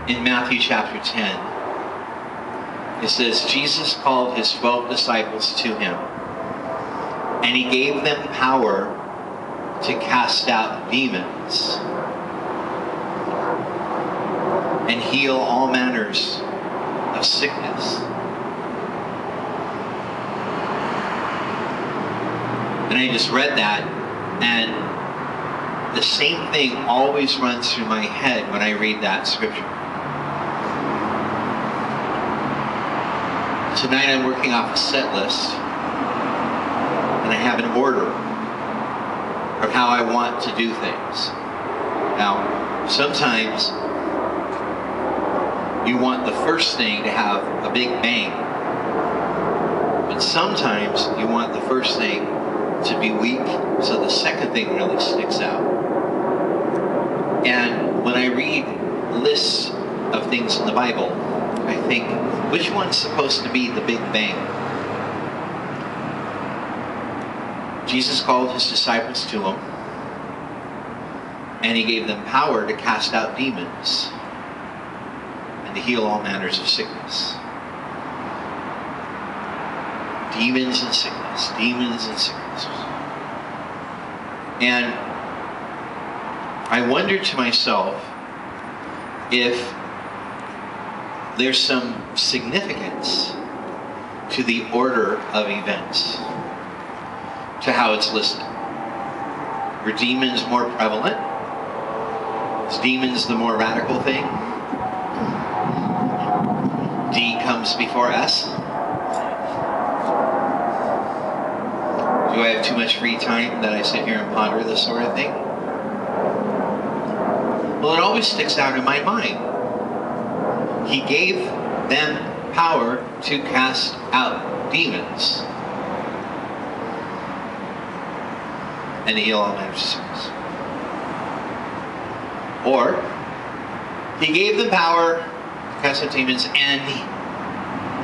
in Matthew chapter 10, it says, Jesus called his 12 disciples to him, and he gave them power to cast out demons and heal all manners of sickness. And I just read that, and the same thing always runs through my head when I read that scripture. Tonight I'm working off a set list, and I have an order of how I want to do things. Now, sometimes you want the first thing to have a big bang, but sometimes you want the first thing to be weak, so the second thing really sticks out. And when I read lists of things in the Bible, I think, which one's supposed to be the big bang? Jesus called his disciples to him, and he gave them power to cast out demons and to heal all manners of sickness. Demons and sickness. Demons and sickness. And I wondered to myself if there's some significance to the order of events, to how it's listed. Were demons more prevalent? Is demons the more radical thing? D comes before S? Do I have too much free time that I sit here and ponder this sort of thing? Well, it always sticks out in my mind. He gave them power to cast out demons and to heal all manners of sickness. Or, he gave them power to cast out demons and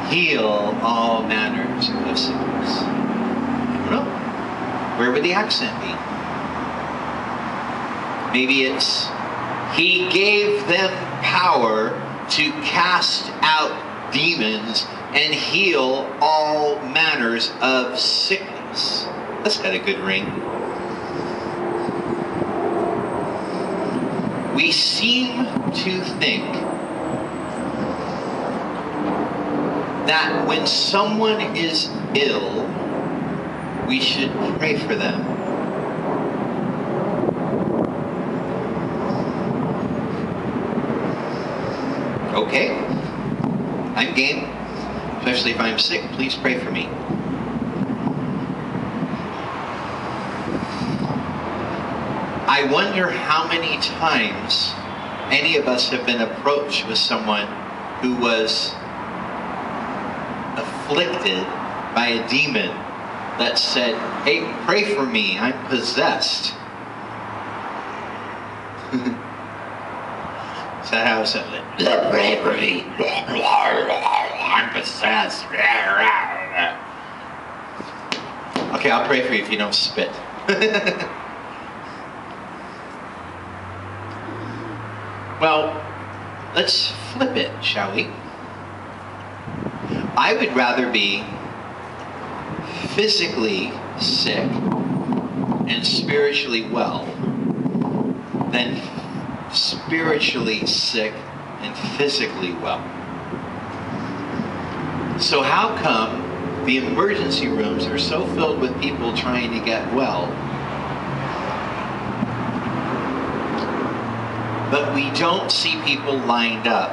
heal all manners of sickness. I don't know. Where would the accent be? Maybe it's, he gave them power to cast out demons and heal all manners of sickness. That's got a good ring. We seem to think that when someone is ill, we should pray for them. Okay, I'm game. Especially if I'm sick, please pray for me. I wonder how many times any of us have been approached with someone who was afflicted by a demon that said, hey, pray for me, I'm possessed. Is that how it sounded? Pray for me. I'm possessed. Okay, I'll pray for you if you don't spit. Well, let's flip it, shall we? I would rather be physically sick and spiritually well than spiritually sick and physically well. So how come the emergency rooms are so filled with people trying to get well, but we don't see people lined up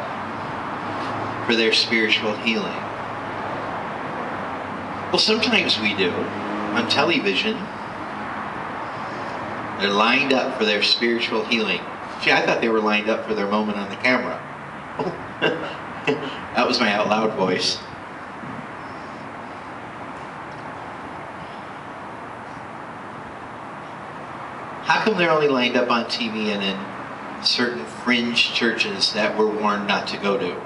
for their spiritual healing? Well, sometimes we do. On television, they're lined up for their spiritual healing. Gee, I thought they were lined up for their moment on the camera. Oh, that was my out loud voice. How come they're only lined up on TV and in certain fringe churches that we're warned not to go to?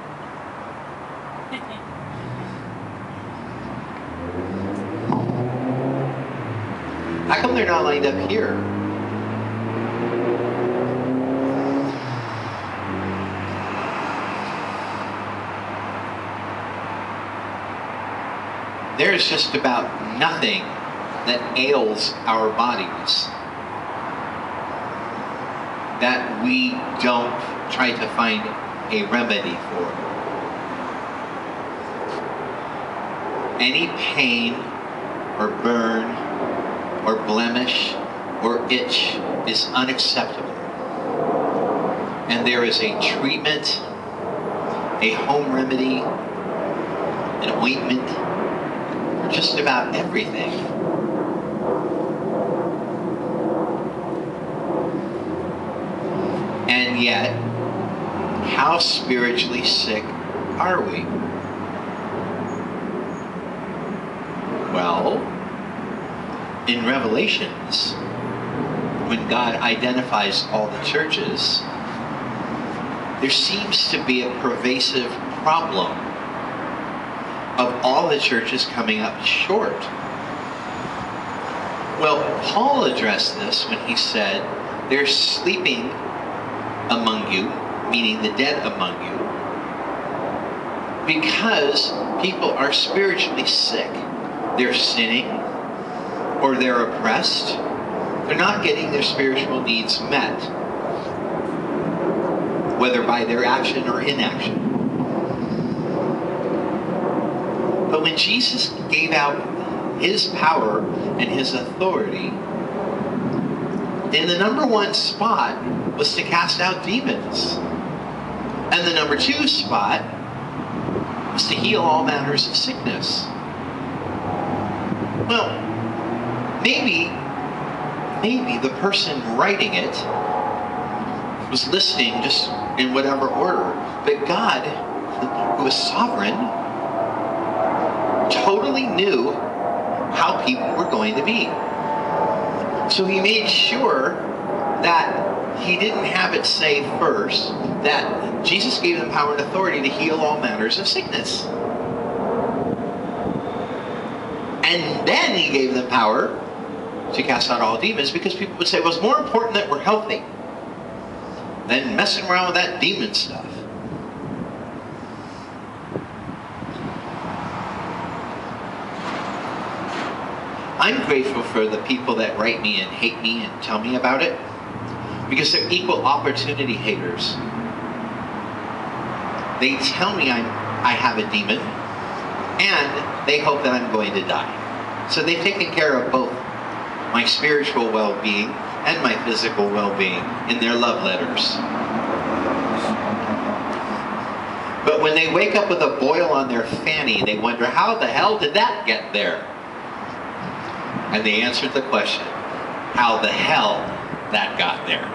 How come they're not lined up here? there's just about nothing that ails our bodies that we don't try to find a remedy for. Any pain or burn or blemish or itch is unacceptable. And there is a treatment, a home remedy, an ointment for just about everything. And yet, how spiritually sick are we? Well, in Revelations, when God identifies all the churches, there seems to be a pervasive problem of all the churches coming up short. Well, Paul addressed this when he said, they're sleeping among you, meaning the dead among you, because people are spiritually sick. They're sinning, or they're oppressed. They're not getting their spiritual needs met, whether by their action or inaction. But when Jesus gave out his power and his authority, then the number one spot was to cast out demons. And the number two spot was to heal all manners of sickness. Well, maybe the person writing it was listening just in whatever order. But God, who is sovereign, totally knew how people were going to be. So he made sure that he didn't have it say first that Jesus gave them power and authority to heal all manners of sickness. And then he gave them power to cast out all demons, because people would say, well, it's more important that we're healthy than messing around with that demon stuff. I'm grateful for the people that write me and hate me and tell me about it, because they're equal opportunity haters. They tell me I have a demon, and they hope that I'm going to die. So they've taken care of both my spiritual well-being and my physical well-being in their love letters. But when they wake up with a boil on their fanny, they wonder, how the hell did that get there? And they answered the question, how the hell that got there.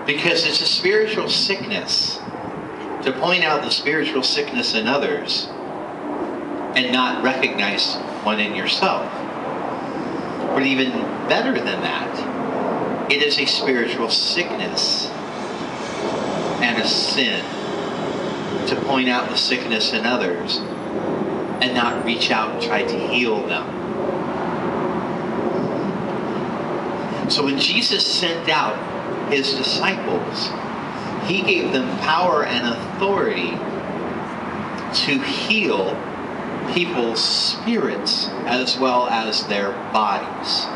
Because it's a spiritual sickness to point out the spiritual sickness in others and not recognize one in yourself. But even better than that, it is a spiritual sickness and a sin to point out the sickness in others and not reach out and try to heal them. So when Jesus sent out his disciples, he gave them power and authority to heal people's spirits as well as their bodies.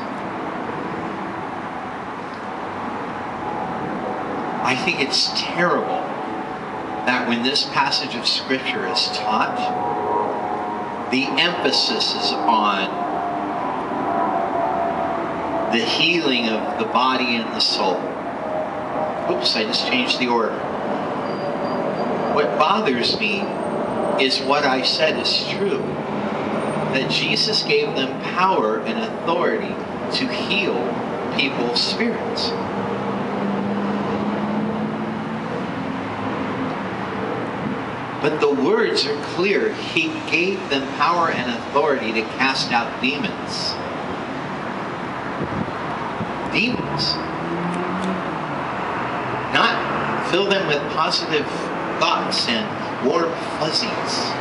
I think it's terrible that when this passage of Scripture is taught, the emphasis is on the healing of the body and the soul. Oops, I just changed the order. What bothers me is what I said is true. That Jesus gave them power and authority to heal people's spirits. But the words are clear. He gave them power and authority to cast out demons. Demons. Not fill them with positive thoughts and warm fuzzies.